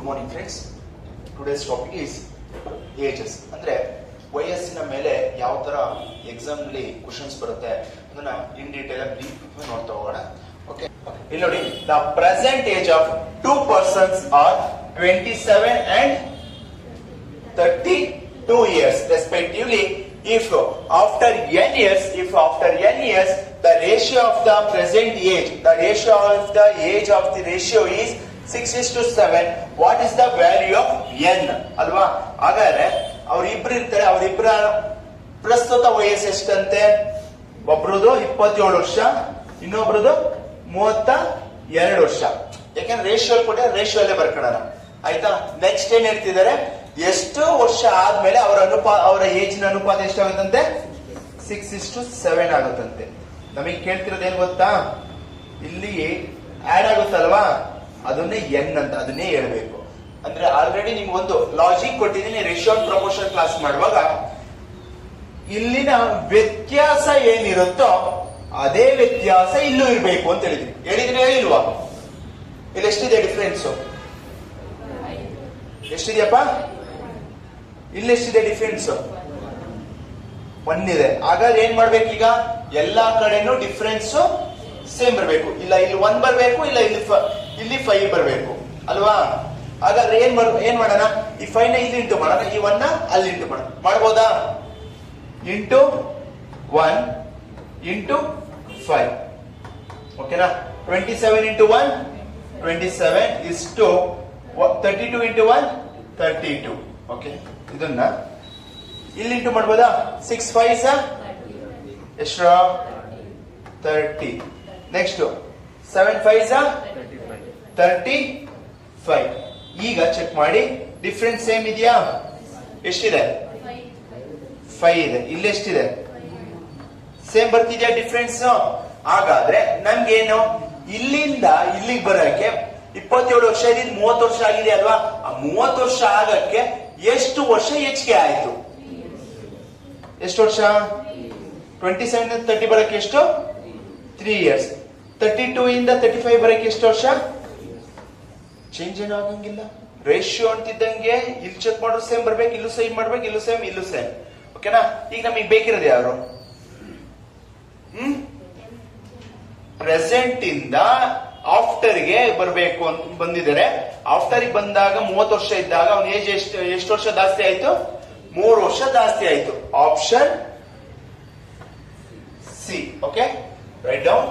Good morning friends. Today's topic is ages. ಅಂದ್ರೆ ವಯಸ್ಸಿನ ಮೇಲೆ ಯಾವ ತರ ಎಕ್ಸಾಮ್ ನಲ್ಲಿ ಕ್ವಶನ್ಸ್ ಬರುತ್ತೆ ಅದನ್ನ ಇನ್ ಡೀಟೇಲ್ ಬ್ರೀಫ್ ನೋಡ್ತಾ ಹೋಗೋಣ. ಓಕೆ, ಇಲ್ಲಿ ನೋಡಿ, the present age of two persons are 27 and 32 years respectively. If after n years the ratio of the present age, the ratio of the age of the ratio is 6:7, what is the value of n? ಅಲ್ವಾ? ಹಾಗಾದ್ರೆ ಅವರಿಬ್ರು ಇರ್ತಾರೆ, ಅವರಿಬ್ಬರ ಪ್ರಸ್ತುತ ವಯಸ್ಸು ಎಷ್ಟಂತೆ? ಒಬ್ರದು 27 ವರ್ಷ, ಇನ್ನೊಬ್ರದು 32 ವರ್ಷ. ಯಾಕಂದ್ರೆ ರೇಷಿಯೋ ಕೊಟ್ಟರೆ ರೇಷಿಯೋ ಅಲ್ಲೇ ಬರ್ಕೊಳ್ಳೋಣ, ಆಯ್ತಾ? ನೆಕ್ಸ್ಟ್ ಏನ್ ಹೇಳ್ತಿದ್ದಾರೆ, ಎಷ್ಟು ವರ್ಷ ಆದ್ಮೇಲೆ ಅವರ ಏಜ್ ನ ಅನುಪಾತ ಎಷ್ಟಾಗುತ್ತಂತೆ? 6:7 ಆಗುತ್ತಂತೆ. ನಮಗೆ ಕೇಳ್ತಿರೋದು ಏನ್ ಗೊತ್ತಾ, ಇಲ್ಲಿ ಆಡ್ ಆಗುತ್ತಲ್ವಾ, ಅದನ್ನೇ ಎನ್ ಅಂತ, ಅದನ್ನೇ ಹೇಳ್ಬೇಕು. ಅಂದ್ರೆ ಆಲ್ರೆಡಿ ನಿಮ್ಗೆ ಒಂದು ಲಾಜಿಕ್ ಕೊಟ್ಟಿದ್ದೀನಿ, ರೇಷಿಯೋ ಪ್ರಪೋರ್ಷನ್ ಕ್ಲಾಸ್ ಮಾಡುವಾಗ ಇಲ್ಲಿನ ವ್ಯತ್ಯಾಸ ಏನಿರುತ್ತೋ ಅದೇ ವ್ಯತ್ಯಾಸ ಇಲ್ಲೂ ಇರಬೇಕು ಅಂತ ಹೇಳಿದ್ರೆ ಹೇಳಿಲ್ವಾ? ಇಲ್ಲಿ ಎಷ್ಟಿದೆ ಡಿಫ್ರೆನ್ಸ್? ಎಷ್ಟಿದೆಯಪ್ಪ? ಇಲ್ಲಿ ಎಷ್ಟಿದೆ ಡಿಫ್ರೆನ್ಸ್? 1 ಇದೆ. ಹಾಗಾದ್ರೆ ಏನ್ ಮಾಡ್ಬೇಕು, ಈಗ ಎಲ್ಲಾ ಕಡೆನೂ ಡಿಫ್ರೆನ್ಸ್ ಸೇಮ್ ಬರಬೇಕು. ಇಲ್ಲ ಇಲ್ಲಿ 1 ಬರಬೇಕು, ಇಲ್ಲ ಇಲ್ಲಿ 5 ಬರಬೇಕು, ಅಲ್ವಾ? ಹಾಗಾದ್ರೆ ಏನ್ ಮಾಡೋಣ, ಈ 5 ನ ಇಲ್ಲಿ ಇಂಟು ಮಾಡೋಣ, ಈ 1 ನ ಅಲ್ಲಿ ಇಂಟು ಮಾಡೋಣ. ಮಾಡ್ಬೋದಾ? ಇಂಟು 1 ಇಂಟು 5, ಓಕೆನಾ? 27 into 1 27 is to 32 into 1 32. Okay, ಇದನ್ನ ಇಲ್ಲಿ ಇಂಟು ಮಾಡ್ಬೋದಾ? 6 5s ಎಷ್ಟು? 30. Next 7 5s 35. ಈಗ ಚೆಕ್ ಮಾಡಿ, ಡಿಫ್ರೆನ್ಸ್ ಸೇಮ್ ಇದೆಯಾ? ಎಷ್ಟಿದೆ? 5 ಇದೆ. ಇಲ್ಲಿ ಎಷ್ಟಿದೆ? ಸೇಮ್ ಬರ್ತಿದ್ಯಾ ಡಿಫ್ರೆನ್ಸ್? ಹಾಗಾದ್ರೆ ನಮ್ಗೇನು, ಇಲ್ಲಿಂದ ಇಲ್ಲಿಗೆ ಬರೋಕೆ 27 ವರ್ಷ ಇದೆ, 30 ವರ್ಷ ಆಗಿದೆ ಅಲ್ವಾ? ಆ 30 ವರ್ಷ ಆಗಕ್ಕೆ ಎಷ್ಟು ವರ್ಷ ಹೆಚ್ಚಿಗೆ ಆಯ್ತು? ಎಷ್ಟು ವರ್ಷ? 27 ಇಂದ 30 ಬರಕ್ಕೆ ಎಷ್ಟು? 3 years. 32 ಇಂದ 35 ಬರಕ್ಕೆ ಎಷ್ಟು ವರ್ಷ? ಚೇಂಜ್ ಏನೂ ಆಗಂಗಿಲ್ಲ. ರೇಷಿಯೋ ಅಂತಿದ್ದಂಗೆ ಇಲ್ಲಿ ಚೆಕ್ ಮಾಡೋದು ಸೇಮ್ ಬರ್ಬೇಕು, ಇಲ್ಲೂ ಸೇಮ್ ಮಾಡ್ಬೇಕು, ಇಲ್ಲೂ ಸೇಮ್, ಇಲ್ಲೂ ಸೇಮ್. ಓಕೆನಾ? ಈಗ ನಮಗೆ ಬೇಕಿರೋದು ಯಾರು? ಪ್ರೆಸೆಂಟ್ ಇಂದ ಆಫ್ಟರ್ ಗೆ ಬರಬೇಕು ಅಂತ ಬಂದಿದ್ದಾರೆ. ಆಫ್ಟರ್ ಬಂದಾಗ 30 ವರ್ಷ ಇದ್ದಾಗ ಅವನ ಏಜ್ ಎಷ್ಟು ವರ್ಷ ಜಾಸ್ತಿ ಆಯ್ತು? 3 ವರ್ಷ ಜಾಸ್ತಿ ಆಯ್ತು. Option C. Okay, write down.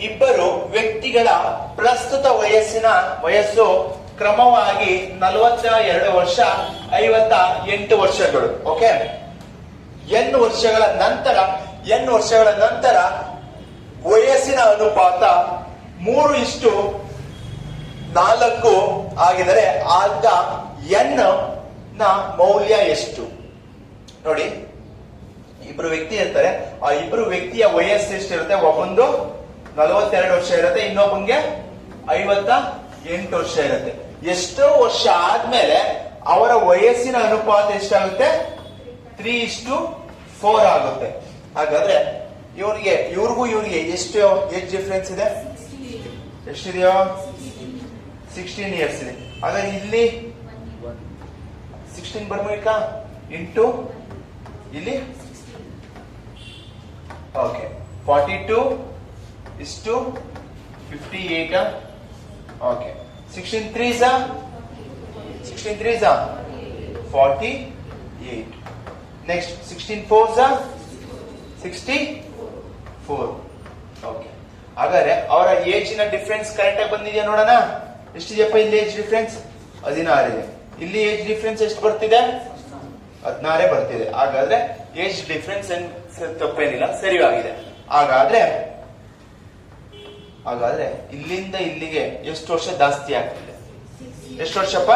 ಇಬ್ಬರು ವ್ಯಕ್ತಿಗಳ ಪ್ರಸ್ತುತ ವಯಸ್ಸು ಕ್ರಮವಾಗಿ 42 ವರ್ಷ, 58 ವರ್ಷಗಳು. ಓಕೆ, n ವರ್ಷಗಳ ನಂತರ ವಯಸ್ಸಿನ ಅನುಪಾತ 3:4 ಆಗಿದರೆ ಆಗ n ನ ಮೌಲ್ಯ ಎಷ್ಟು? ನೋಡಿ, ಇಬ್ರು ವ್ಯಕ್ತಿ ಇರ್ತಾರೆ, ಆ ಇಬ್ರು ವ್ಯಕ್ತಿಯ ವಯಸ್ಸು ಎಷ್ಟಿರುತ್ತೆ? ಒಬ್ಬಂದು 42 ವರ್ಷ ಇರುತ್ತೆ, ಇನ್ನೊಬ್ಬಂಗೆ 58 ವರ್ಷ ಇರುತ್ತೆ. ಎಷ್ಟೋ ವರ್ಷ ಆದ್ಮೇಲೆ ಅವರ ವಯಸ್ಸಿನ ಅನುಪಾತ ಎಷ್ಟಾಗುತ್ತೆ? 3:4 ಆಗುತ್ತೆ. ಹಾಗಾದ್ರೆ ಇವ್ರಿಗೂ ಎಷ್ಟು ಏಜ್ ಡಿಫ್ರೆನ್ಸ್ ಇದೆ? ಎಷ್ಟಿದೆಯೋ? 16 years ಇದೆ. ಹಾಗಾದ್ರೆ ಇಲ್ಲಿ 16 ಬರ್ಬೇಕಾ? ಇಂಟು ಇಲ್ಲಿ okay 42:58. Okay, 16 3s 48. Next 16 4s 64. Okay, ಹಾಗಾದ್ರೆ ಅವರ ಏಜ್ ನ ಡಿಫ್ರೆನ್ಸ್ ಕರೆಕ್ಟ್ ಆಗಿ ಬಂದಿದೆಯಾ ನೋಡೋಣ. ಎಷ್ಟಿದೆಯಪ್ಪ ಇಲ್ಲಿ ಏಜ್ ಡಿಫ್ರೆನ್ಸ್? 16 ಇದೆ. ಇಲ್ಲಿ ಏಜ್ ಡಿಫ್ರೆನ್ಸ್ ಎಷ್ಟು ಬರ್ತಿದೆ? 16 ಬರ್ತಿದೆ. ಹಾಗಾದ್ರೆ ಏಜ್ ಡಿಫ್ರೆನ್ಸ್ ತಪ್ಪೇನಿಲ್ಲ, ಸರಿಯಾಗಿದೆ. ಹಾಗಾದ್ರೆ ಇಲ್ಲಿಂದ ಇಲ್ಲಿಗೆ ಎಷ್ಟು ವರ್ಷ ಜಾಸ್ತಿ ಆಗ್ತಿದೆ? ಎಷ್ಟು ವರ್ಷಪ್ಪ?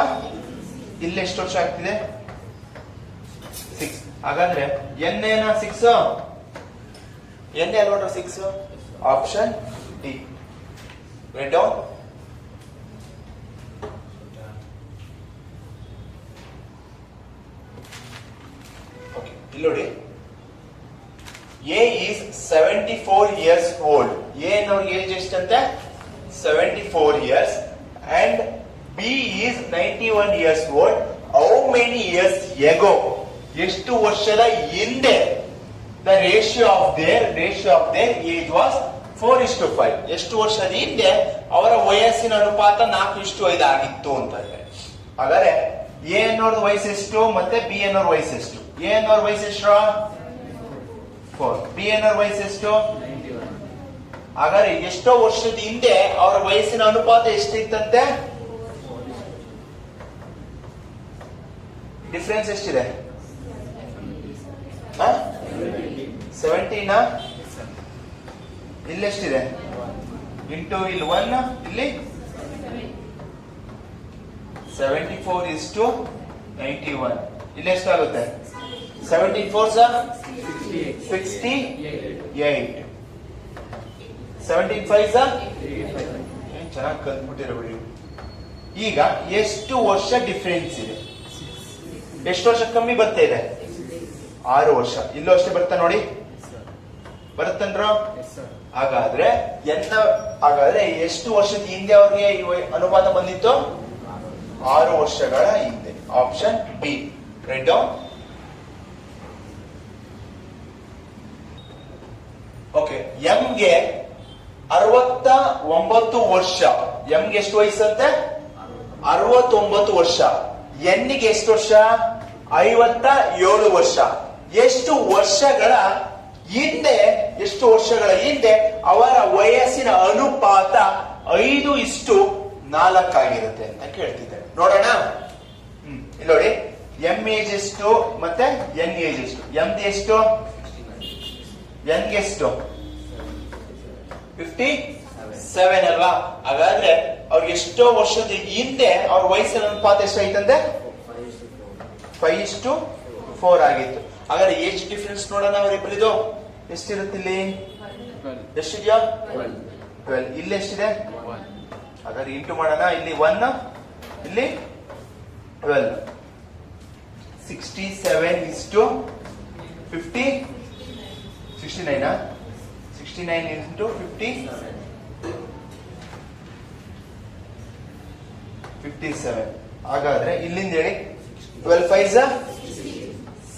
ಇಲ್ಲಿ ಎಷ್ಟು ವರ್ಷ ಆಗ್ತಿದೆ? 6. ಹಾಗಾದ್ರೆ ಎನ್ ಏನ 6? ಎನ್ ಅಲ್ವಾ 6? Option D. Right down. Okay, ಇಲ್ಲಿ ನೋಡಿ, A is 74 years old. A ನವ್ರಿಗೆ ಏಜ್ ಎಷ್ಟಂತೆ? 74 years and B is 91 years old. How many years ago? ಎಷ್ಟು ವರ್ಷದ ಹಿಂದೆ the ratio of their age was 4:5. ಎಷ್ಟು ವರ್ಷದ ಹಿಂದೆ ಅವರ ವಯಸ್ಸಿನ ಅನುಪಾತ 4:5 ಆಗಿತ್ತು ಅಂತ ಇದೆ. ಹಾಗಾದ್ರೆ ಎ ಅನ್ನೋರ್ ವಯಸ್ಸು ಎಷ್ಟು ಮತ್ತೆ ಬಿ ಅನ್ನೋರ್ ವಯಸ್ಸು ಎಷ್ಟು? ಎ ಅನ್ನೋರ್ ವಯಸ್ಸು ಎಷ್ಟು? 4. ಬಿ ಅನ್ನೋರ್ ವಯಸ್ಸು ಎಷ್ಟು? ಹಾಗಾದ್ರೆ ಎಷ್ಟೋ ವರ್ಷದ ಹಿಂದೆ ಅವರ ವಯಸ್ಸಿನ ಅನುಪಾತ ಎಷ್ಟಿತ್ತಂತೆ? ಡಿಫರೆನ್ಸ್ ಎಷ್ಟಿದೆ? 17 ಇಲ್ಲೆಷ್ಟಿದೆ? ಇಂಟು ಇಲ್ಲಿ 1 ಇಲ್ಲಿ 74:91 ಇಲ್ಲಿ ಎಷ್ಟಾಗುತ್ತೆ? 74 68. 17 ಚೆನ್ನಾಗಿ ಕಲ್ತ್ಬಿಟ್ಟಿರೋ ಬಿಡಿ. ಈಗ ಎಷ್ಟು ವರ್ಷ ಡಿಫರೆನ್ಸ್ ಇದೆ? ಎಷ್ಟು ವರ್ಷ ಕಮ್ಮಿ ಬರ್ತಾ ಇದೆ? 6 ವರ್ಷ. ಇಲ್ಲೂ ಅಷ್ಟೇ ಬರ್ತಾ ನೋಡಿ, ಬರುತ್ತನ್ರ? ಹಾಗಾದ್ರೆ ಎಷ್ಟು ವರ್ಷದ ಹಿಂದೆ ಅವ್ರಿಗೆ ಅನುಪಾತ ಬಂದಿತ್ತು? 6 ವರ್ಷಗಳ ಹಿಂದೆ. Option B. Right down. Okay. ಎಂಗೆ 69 ವರ್ಷ. ಎಂಗೆ ಎಷ್ಟು ವಯಸ್ಸಂತೆ? 69 ವರ್ಷ. ಎನ್ನಿಗೆ ಎಷ್ಟು ವರ್ಷ? 57 ವರ್ಷ. ಎಷ್ಟು ವರ್ಷಗಳ ಹಿಂದೆ ಅವರ ವಯಸ್ಸಿನ ಅನುಪಾತ 5:4 ಆಗಿರುತ್ತೆ ಅಂತ ಕೇಳ್ತಿದ್ದೆ. ನೋಡೋಣ. ಇಲ್ಲಿ ನೋಡಿ, ಎಂ ಏಜ್ ಎಷ್ಟು ಮತ್ತೆ ಎನ್ ಏಜ್ ಎಷ್ಟು? ಎಂ ಎಷ್ಟು? ಎನ್ಗೆ ಎಷ್ಟು? 57 ಅಲ್ವಾ? ಹಾಗಾದ್ರೆ ಅವ್ರಿಗೆ ಎಷ್ಟೋ ವರ್ಷದ ಹಿಂದೆ ಅವ್ರ ವಯಸ್ಸಿನ ಅನುಪಾತ ಎಷ್ಟಾಯ್ತಂತೆ? 5:4 ಆಗಿತ್ತು. ಹಾಗಾದ್ರೆ ಏಜ್ ಡಿಫರೆನ್ಸ್ ನೋಡೋಣ ಅವರಿಬ್ಬರಿದು. ಎಷ್ಟಿರುತ್ತೆ ಇಲ್ಲಿ? ಎಷ್ಟಿದ್ಯಾ? 12. ಇಲ್ಲಿ ಎಷ್ಟಿದೆ? ಹಾಗಾದ್ರೆ ಇಂಟು ಮಾಡೋಣ. ಇಲ್ಲಿ 1, ಇಲ್ಲಿ 12. 67:50. 69 69 into 50 57. ಹಾಗಾದ್ರೆ ಇಲ್ಲಿಂದ ಹೇಳಿ. 12 5s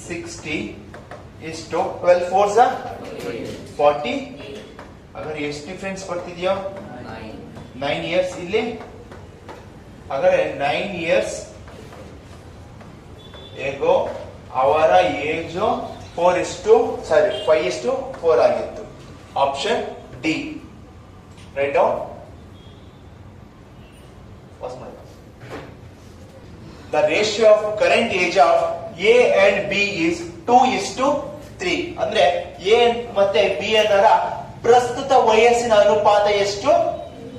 60 ಇಷ್ಟು 12 4s 40. ಹಾಗಾದ್ರೆ ಎಷ್ಟು ಡಿಫರೆನ್ಸ್ ಬರ್ತಿದ್ಯೋ? 9 years ಇಲ್ಲಿ. ಹಾಗಾದ್ರೆ 9 years ago ಅವರ ಏಜ್ 5:4 ಆಗಿತ್ತು. Option D. Right down. The ratio of current age of A and B is 2:3. ಅಂದ್ರೆ A ಮತ್ತೆ B ಅನ್ನರ ಪ್ರಸ್ತುತ ವಯಸ್ಸಿನ ಅನುಪಾತ ಎಷ್ಟು?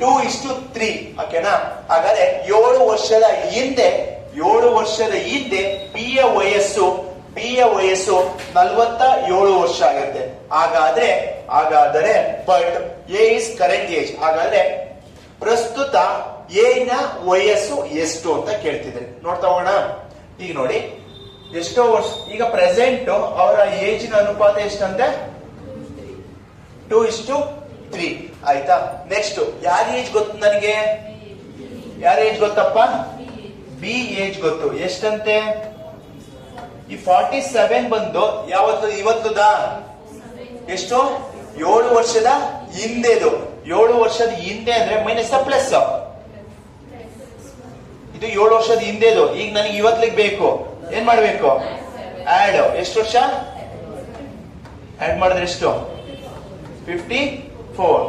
2:3. ಓಕೆನಾ? ಹಾಗಾದ್ರೆ 7 ವರ್ಷದ ಹಿಂದೆ B ಯ ವಯಸ್ಸು 47 ವರ್ಷ ಆಗುತ್ತೆ. ಹಾಗಾದ್ರೆ but A is current age. ಹಾಗಾದ್ರೆ ಪ್ರಸ್ತುತ ಎ ನ ವಯಸ್ಸು ಎಷ್ಟು ಅಂತ ಕೇಳ್ತಿದ್ದಾರೆ. ನೋಡ್ತಾ ಹೋಗೋಣ. ಈಗ ನೋಡಿ, ಎಷ್ಟೋ ವರ್ಷ ಈಗ ಪ್ರೆಸೆಂಟ್ ಅವರ ಏಜ್ ನ ಅನುಪಾತ ಎಷ್ಟಂತೆ? 2:3. ಆಯ್ತಾ? ನೆಕ್ಸ್ಟ್ ಯಾರ ಏಜ್ ಗೊತ್ತು ನನಗೆ? ಯಾರ ಏಜ್ ಗೊತ್ತಪ್ಪ? ಬಿ ಏಜ್ ಗೊತ್ತು. ಎಷ್ಟಂತೆ? ಈ 47 ಬಂದು ಯಾವತ್ತು? ಇವತ್ತುದಾ? ಎಷ್ಟು? 7 ವರ್ಷದ ಹಿಂದೆದು. 7 ವರ್ಷದ ಹಿಂದೆ ಅಂದ್ರೆ ಮೈನಸ್ ಪ್ಲಸ್. ಇದು 7 ವರ್ಷದ ಹಿಂದೆದು. ಈಗ ನನಗೆ ಇವತ್ತಿಗೆ ಬೇಕು. ಏನ್ ಮಾಡ್ಬೇಕು? ಆಡ್. ಎಷ್ಟು ವರ್ಷ ಆಡ್ ಮಾಡಿದ್ರೆ ಎಷ್ಟು? 54.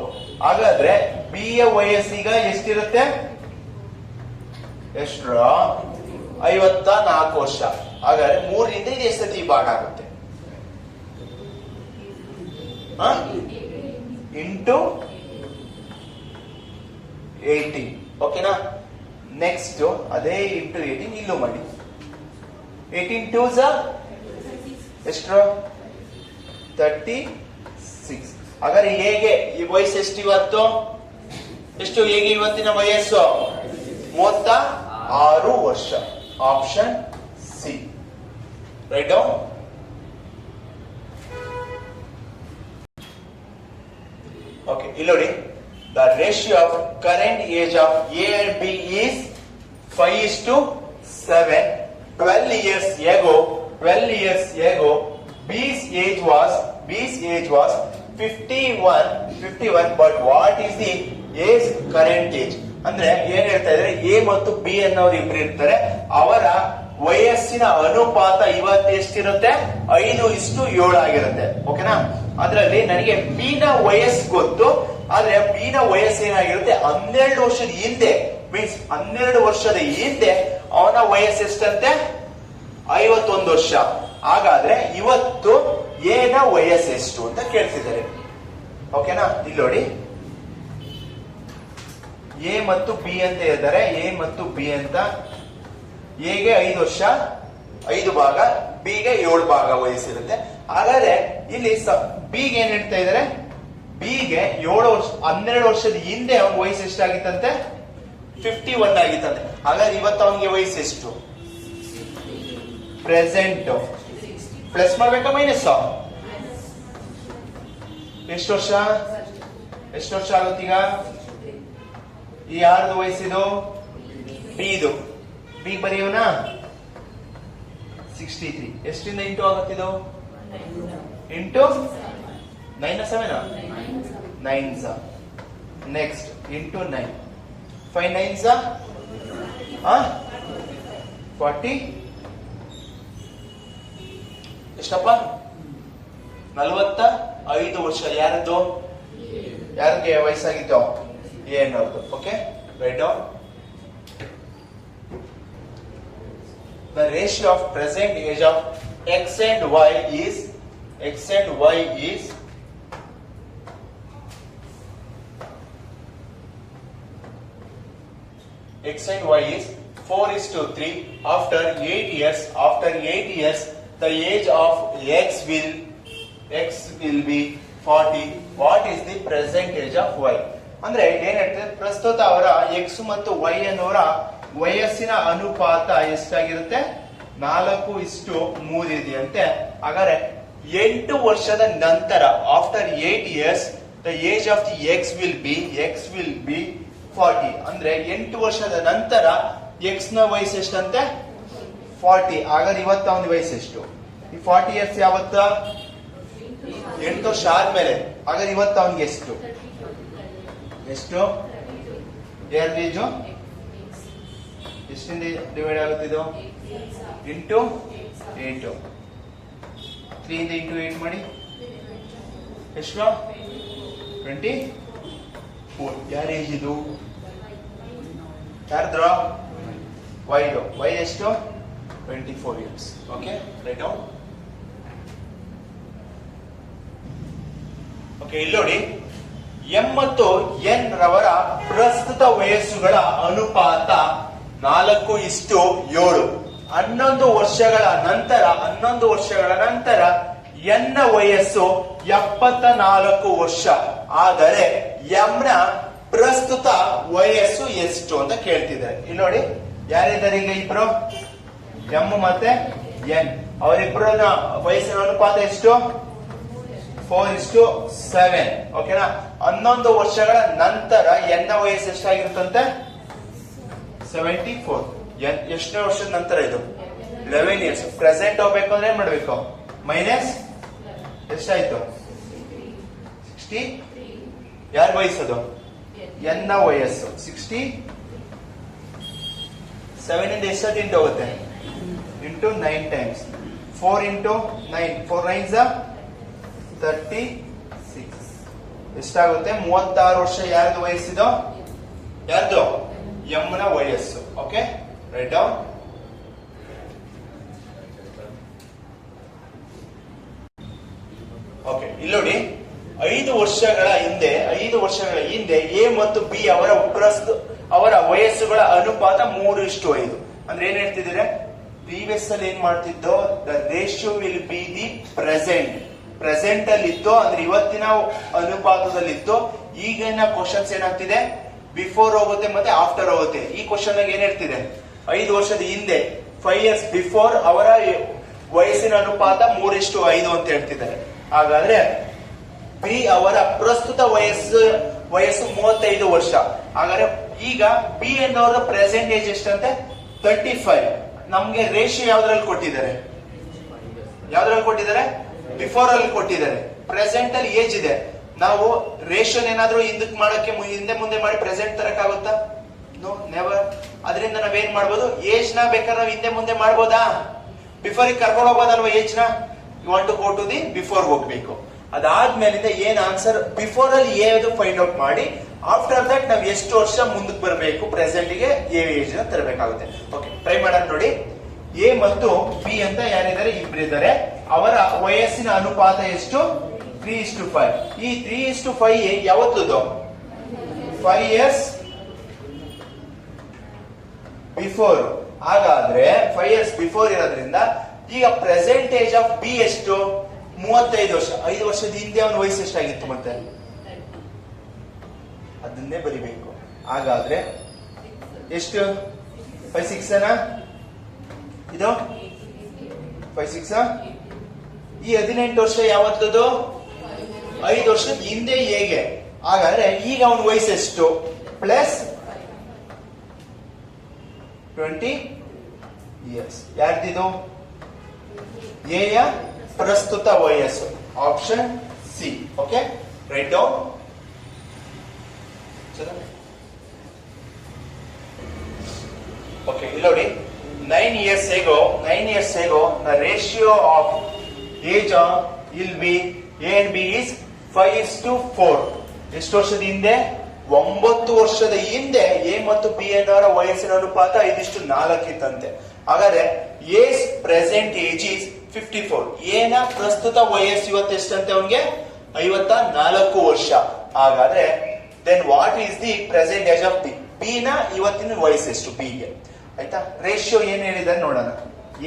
ಹಾಗಾದ್ರೆ ಬಿ ಯ ವಯಸ್ಸೀಗ ಎಷ್ಟಿರುತ್ತೆ? ಎಷ್ಟು? 54 ವರ್ಷ. ಹಾಗಾದ್ರೆ 3ರಿಂದ ಇದು ಎಷ್ಟು ಸತಿ ಭಾಗ ಆಗುತ್ತೆ? ಇಂಟು 18. ಓಕೆನಾ? ನೆಕ್ಸ್ಟ್ ಅದೇ ಇಂಟು 18 ಇಲ್ಲೂ ಮಾಡಿ. 18 2s ಎಷ್ಟು? 36. ಹಾಗಾದ್ರೆ ಹೇಗೆ ಈ ವಯಸ್ಸು ಎಷ್ಟು ಇವತ್ತು? ಎಷ್ಟು ಹೇಗೆ ಇವತ್ತಿನ ವಯಸ್ಸು? 36 ವರ್ಷ. Option C. Right down. Okay. ಇಲ್ಲಿ ನೋಡಿ, The ratio of current age of A and B is 5:7. 12 years ago, B's age was 51, but what is the A's current age? ಅಂದ್ರೆ ಏನ್ ಹೇಳ್ತಾ ಇದ್ರೆ ಎ ಮತ್ತು ಬಿ ಅನ್ನೋರು ಇಬ್ರು ಇರ್ತಾರೆ, ಅವರ ವಯಸ್ಸಿನ ಅನುಪಾತ ಇವತ್ತು ಎಷ್ಟಿರುತ್ತೆ? 5:7 ಆಗಿರುತ್ತೆ. ಓಕೆನಾ? ಅದರಲ್ಲಿ ನನಗೆ ಬಿ ನ ವಯಸ್ಸು ಗೊತ್ತು, ಆದ್ರೆ ಬಿ ನ ವಯಸ್ಸು ಏನಾಗಿರುತ್ತೆ? 12 ವರ್ಷದ ಹಿಂದೆ, ಮೀನ್ಸ್ 12 ವರ್ಷದ ಹಿಂದೆ ಅವನ ವಯಸ್ಸು ಎಷ್ಟಂತೆ? 51 ವರ್ಷ. ಹಾಗಾದ್ರೆ ಇವತ್ತು ಎ ನ ವಯಸ್ಸು ಎಷ್ಟು ಅಂತ ಕೇಳ್ತಿದ್ದಾರೆ. ಓಕೆನಾ? ಇಲ್ಲಿ ನೋಡಿ, ಎ ಮತ್ತು ಬಿ ಅಂತ ಇದ್ದಾರೆ. ಎ ಮತ್ತು ಬಿ ಅಂತ, ಎಗೆ 5 ವರ್ಷ 5 ಭಾಗ, ಬಿಗೆ 7 ಭಾಗ ವಯಸ್ಸಿರುತ್ತೆ. ಹಾಗಾದ್ರೆ ಇಲ್ಲಿ ಬಿಗೆ ಏನ್ ಹೇಳ್ತಾ ಇದ್ದಾರೆ? ಬಿಗೆ 7 ವರ್ಷ 12 ವರ್ಷದ ಹಿಂದೆ ಅವನ ವಯಸ್ಸು ಎಷ್ಟಾಗಿತ್ತಂತೆ? 51 ಆಗಿತ್ತಂತೆ. ಹಾಗಾದ್ರೆ ಇವತ್ತು ಅವನಿಗೆ ವಯಸ್ಸು ಎಷ್ಟು? ಪ್ರೆಸೆಂಟ್ ಪ್ಲಸ್ ಮಾಡ್ಬೇಕಾ ಮೈನಸ್? ಎಷ್ಟು ವರ್ಷ ಆಗುತ್ತೀಗ? ಈ ಯಾರ್ದು ವಯಸ್ಸಿದು? ಬಿದು. ಬಿ ಬರೆಯೋಣ 63. ಎಷ್ಟರಿಂದ ಇಂಟು ಆಗುತ್ತಿದು? Into 9 7 9 next into 9 5 9 40. ಎಷ್ಟಪ್ಪ? 45 ವರ್ಷ. ಯಾರಿಗೆ ವಯಸ್ಸಾಗಿತ್ತು? ಏನದು? Okay, write down. The ratio of present age of X and Y is X and Y is 4:3. After 8 years, the age of X will be 40. What is the present age of Y? ಅಂದ್ರೆ ಏನ್ ಹೇಳ್ತಾರೆ? ಪ್ರಸ್ತುತ ಅವರ X ಮತ್ತು Y ಅನ್ನೋರ ವಯಸ್ಸಿನ ಅನುಪಾತ ಎಷ್ಟಾಗಿರುತ್ತೆ? 4:3 ಇದೆಯಂತೆ. ಹಾಗಾದ್ರೆ 8 ವರ್ಷದ ನಂತರ, after 8 years, the age of the X will be 40. ಅಂದ್ರೆ 8 ವರ್ಷದ ನಂತರ X ನ ವಯಸ್ಸು ಎಷ್ಟಂತೆ? 40. ಹಾಗಾದ್ರೆ ಇವತ್ತು ಅವನ ವಯಸ್ಸು ಎಷ್ಟು? ಈ 40 years ಯಾವತ್ತ? 8 ವರ್ಷ ಆದ್ಮೇಲೆ. ಹಾಗಾದ್ರೆ ಇವತ್ತು ಅವನಿಗೆ ಎಷ್ಟು? ಏಜು ಎಷ್ಟಿಂದ ಡಿವೈಡ್ ಆಗುತ್ತಿದ್ದು? ಇಂಟು 8. 3 ಇಂದ ಇಂಟು 8 ಮಾಡಿ ಎಷ್ಟು? 24. ಯಾರ ಏಜ್ ಇದು? ಯಾರ್ದ್ರ? ವೈದು. ವೈ ಎಷ್ಟು? 24 years. Okay, write down. Okay, ಇಲ್ಲಿ ನೋಡಿ, ಎಂ ಮತ್ತು ಎನ್ ರವರ ಪ್ರಸ್ತುತ ವಯಸ್ಸುಗಳ ಅನುಪಾತ 4:7. 11 ವರ್ಷಗಳ ನಂತರ ಎನ್ ನ ವಯಸ್ಸು 74 ವರ್ಷ. ಆದರೆ ಎಂ ನ ಪ್ರಸ್ತುತ ವಯಸ್ಸು ಎಷ್ಟು ಅಂತ ಕೇಳ್ತಿದ್ದಾರೆ. ಇಲ್ಲಿ ನೋಡಿ, ಯಾರಿದ್ದಾರೆ ಈಗ? ಇಬ್ರು, ಎಂ ಮತ್ತೆ ಎನ್. ಅವರಿಬ್ಬರ ವಯಸ್ಸಿನ ಅನುಪಾತ ಎಷ್ಟು? 4:7. ಓಕೆನಾ? 11 ವರ್ಷಗಳ ನಂತರ ಎನ್ ನ ವಯಸ್ಸು ಎಷ್ಟಾಗಿರುತ್ತಂತೆ? 74. ಎಷ್ಟನೇ ವರ್ಷದ ನಂತರ ಇದು? 11 years. ಪ್ರೆಸೆಂಟ್ ಹೋಗ್ಬೇಕು ಅಂದ್ರೆ ಏನ್ ಮಾಡ್ಬೇಕು? ಮೈನಸ್ ಎಷ್ಟಾಯ್ತು? 60. ಯಾರ ವಯಸ್ಸದು? ಎನ್ ನ ವಯಸ್ಸು 67 ಇಂದ ಎಷ್ಟೊತ್ತು ಇಂಟು ಹೋಗುತ್ತೆ? Into 9 times. 4 into 9. 4 9s 36. ಎಷ್ಟಾಗುತ್ತೆ? 36 ವರ್ಷ. ಯಾರ್ದು ವಯಸ್ಸಿದು? ಯಾರ್ದು? ಎಂ ನ ವಯಸ್ಸು. Okay, write down. ಓಕೆ, ಇಲ್ಲಿ ನೋಡಿ, 5 ವರ್ಷಗಳ ಹಿಂದೆ ಎ ಮತ್ತು ಬಿ ಅವರ ವಯಸ್ಸುಗಳ ಅನುಪಾತ 3:5. ಅಂದ್ರೆ ಏನ್ ಹೇಳ್ತಿದ್ದೀರಾ? ಪ್ರೀವಿಯಸ್ ಅಲ್ಲಿ ಏನ್ ಮಾಡ್ತಿದ್ದೋ? The ratio will be the present ಅಲ್ಲಿ ಇತ್ತು, ಅಂದ್ರೆ ಇವತ್ತಿನ ಅನುಪಾತದಲ್ಲಿತ್ತು. ಈಗಿನ ಕ್ವಶನ್ಸ್ ಏನಾಗ್ತಿದೆ? ಬಿಫೋರ್ ಹೋಗುತ್ತೆ ಮತ್ತೆ ಆಫ್ಟರ್ ಹೋಗುತ್ತೆ. ಈ ಕ್ವಶನ್ ಏನ್ ಹೇಳ್ತಿದೆ? 5 ವರ್ಷದ ಹಿಂದೆ, 5 years ಬಿಫೋರ್ ಅವರ ವಯಸ್ಸಿನ ಅನುಪಾತ 3:5 ಅಂತ ಹೇಳ್ತಿದ್ದಾರೆ. ಹಾಗಾದ್ರೆ ಬಿ ಅವರ ಪ್ರಸ್ತುತ ವಯಸ್ಸು 35 ವರ್ಷ. ಹಾಗಾದ್ರೆ ಈಗ ಬಿ ಅನ್ನೋರ ಪ್ರೆಸೆಂಟ್ ಏಜ್ ಎಷ್ಟಂತೆ 35. ನಮ್ಗೆ ರೇಷಿಯೋ ಯಾವ್ದ್ರಲ್ಲಿ ಕೊಟ್ಟಿದ್ದಾರೆ, ಬಿಫೋರ್ ಅಲ್ಲಿ ಕೊಟ್ಟಿದ್ದಾರೆ. ಪ್ರೆಸೆಂಟ್ ಅಲ್ಲಿ ಏಜ್ ಇದೆ. ನಾವು ರೇಷಿಯೋನ್ ಏನಾದ್ರೂ ಹಿಂದಕ್ಕೆ ಮಾಡಕ್ಕೆ ಹಿಂದೆ ಮುಂದೆ ಮಾಡಿ ಪ್ರೆಸೆಂಟ್ ತರಕಾಗುತ್ತಾ? No, never. ಅದರಿಂದ ನಾವೇನ್ ಮಾಡ್ಬೋದು, ಏಜ್ ನ ಬೇಕಾದ್ರೆ ನಾವು ಹಿಂದೆ ಮುಂದೆ ಮಾಡ್ಬೋದಾ? ಬಿಫೋರ್ ಕರ್ಕೊಂಡು ಹೋಗ್ಬೋದಲ್ವಾ ಏಜ್ ನ? You want to go to the before ಹೋಗ್ಬೇಕು. ಅದಾದ್ಮೇಲಿಂದ ಏನ್ ಆನ್ಸರ್ ಬಿಫೋರ್ ಅಲ್ಲಿ ಏದು ಫೈಂಡ್ ಔಟ್ ಮಾಡಿ, ಆಫ್ಟರ್ ದಟ್ ನಾವು ಎಷ್ಟು ವರ್ಷ ಮುಂದಕ್ಕೆ ಬರಬೇಕು ಪ್ರೆಸೆಂಟ್ ಗೆ ಏಜ್ ನ ತರಬೇಕಾಗುತ್ತೆ. ಓಕೆ, ಟ್ರೈ ಮಾಡೋಣ ನೋಡಿ. ಎ ಮತ್ತು ಬಿ ಅಂತ ಯಾರಿದ್ದಾರೆ, ಇಬ್ಬರಿದ್ದಾರೆ. ಅವರ ವಯಸ್ಸಿನ ಅನುಪಾತ ಎಷ್ಟು? 3:5. ಈ 3:5 ಯಾವತ್ತದು? 5 years ಬಿಫೋರ್. ಹಾಗಾದ್ರೆ 5 years ಬಿಫೋರ್ ಇರೋದ್ರಿಂದ ಈಗ ಪ್ರೆಸೆಂಟ್ ಏಜ್ ಆಫ್ ಬಿ ಎಷ್ಟು? 35 ವರ್ಷ. 5 ವರ್ಷದ ಹಿಂದೆ ಅವನ ವಯಸ್ಸು ಎಷ್ಟಾಗಿತ್ತು ಮತ್ತೆ? ಅದನ್ನೇ ಬರಿಬೇಕು. ಹಾಗಾದ್ರೆ ಎಷ್ಟು? 5 6 ಇದು 5 6. ಈ 18 ವರ್ಷ ಯಾವತ್ತದು? 5 ವರ್ಷದ ಹಿಂದೆ ಹೇಗೆ? ಹಾಗಾದ್ರೆ ಈಗ ಅವನ ವಯಸ್ಸು ಎಷ್ಟು? Plus 20 years. ಯಾರ್ದಿದು? ಎಯ ಪ್ರಸ್ತುತ ವಯಸ್ಸು. Option C. Okay, write down. Okay, ಇಲ್ಲಿ ನೋಡಿ. 9 years ago, the ratio of age will be A and B is 5:4. ಎಷ್ಟು ವರ್ಷದ ಹಿಂದೆ? 9 ವರ್ಷದ ಹಿಂದೆ ಎ ಮತ್ತು ಬಿ ಅನ್ನೋರ ವಯಸ್ಸಿನ ಅನುಪಾತ 5:4 ಇತ್ತಂತೆ. ಹಾಗಾದ್ರೆ ಎಸ್ ಪ್ರೆಸೆಂಟ್ ಏಜ್ ಇಸ್ 54. ಎನ ಪ್ರಸ್ತುತ ವಯಸ್ಸು ಇವತ್ತು ಎಷ್ಟಂತೆ? ಅವನಿಗೆ 54 ವರ್ಷ. ಹಾಗಾದ್ರೆ then what is the present age of B? B ನ ಇವತ್ತಿನ ವಯಸ್ಸು ಎಷ್ಟು ಬಿಗೆ? ಆಯ್ತಾ? ರೇಷಿಯೋ ಏನ್ ಹೇಳಿದಾರೆ ನೋಡೋಣ.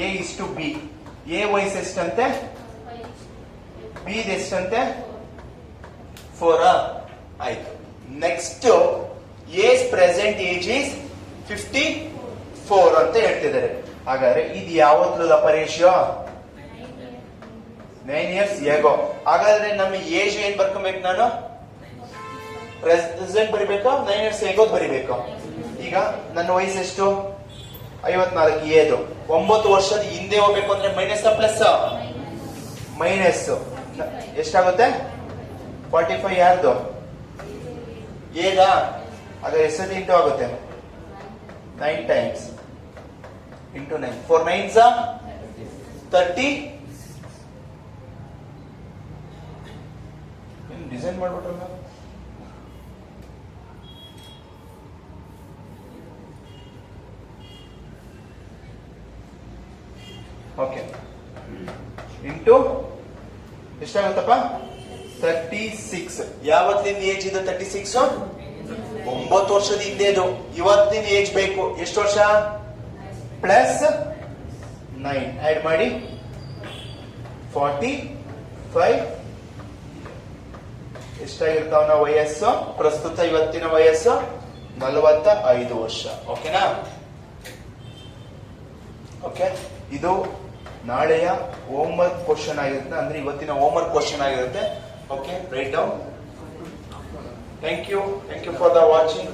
A:B. ಎ ವಯಸ್ಸು ಎಷ್ಟಂತೆ? ಬಿ ಎಷ್ಟಂತೆ? 4. ಆಯ್ತು. Next S present age is 54 ಅಂತ ಹೇಳ್ತಿದ್ದಾರೆ. ಹಾಗಾದ್ರೆ ಇದು ಯಾವತ್ತದಪ್ಪ ರೇಷಿಯೋ? 9 years ago. ಹಾಗಾದ್ರೆ ನಮ್ಮ ಏಜ್ ಏನ್ ಬರ್ಕೊಬೇಕು? ನಾನು ಪ್ರೆಸೆಂಟ್ ಬರಿಬೇಕು, 9 years ago ಬರಿಬೇಕು. ಈಗ ನನ್ನ ವಯಸ್ಸು ಎಷ್ಟು? 54. ಏದು 9 ವರ್ಷದ ಹಿಂದೆ ಹೋಗ್ಬೇಕು ಅಂದ್ರೆ ಮೈನಸ್ ಪ್ಲಸ್? ಮೈನಸ್. ಎಷ್ಟಾಗುತ್ತೆ? 45. ಯಾರ್ದು? ಏಗ? ಹಾಗಾದ್ರೆ ಎಷ್ಟು ಇಂಟು ಆಗುತ್ತೆ? 9 times into 9. 4 9s 30. ಡಿಸೈನ್ ಮಾಡ್ಬಿಟ್ರಲ್ಲ. ಓಕೆ, ಇಂಟು ಎಷ್ಟಾಗುತ್ತಪ್ಪ? 36. ಯಾವತ್ತಿನ ಏಜ್ ಇದು? 36. 9 ವರ್ಷದ ಹಿಂದೆದು. ಇವತ್ತಿನ ಏಜ್ ಬೇಕು. ಎಷ್ಟು ವರ್ಷ? ಪ್ಲಸ್ 9 ಆಡ್ ಮಾಡಿ 45. ಎಷ್ಟಾಗಿರ್ತಾವನ ವಯಸ್ಸು? ಪ್ರಸ್ತುತ ಇವತ್ತಿನ ವಯಸ್ಸು 45 ವರ್ಷ. ಓಕೆನಾ? ಓಕೆ, ಇದು ನಾಳೆಯ ಹೋಮ್ವರ್ಕ್ ಕ್ವಶನ್ ಆಗಿರುತ್ತೆ, ಅಂದ್ರೆ ಇವತ್ತಿನ ಹೋಮ್ವರ್ಕ್ ಕ್ವಶನ್ ಆಗಿರುತ್ತೆ. Okay, write down. Thank you for the watching.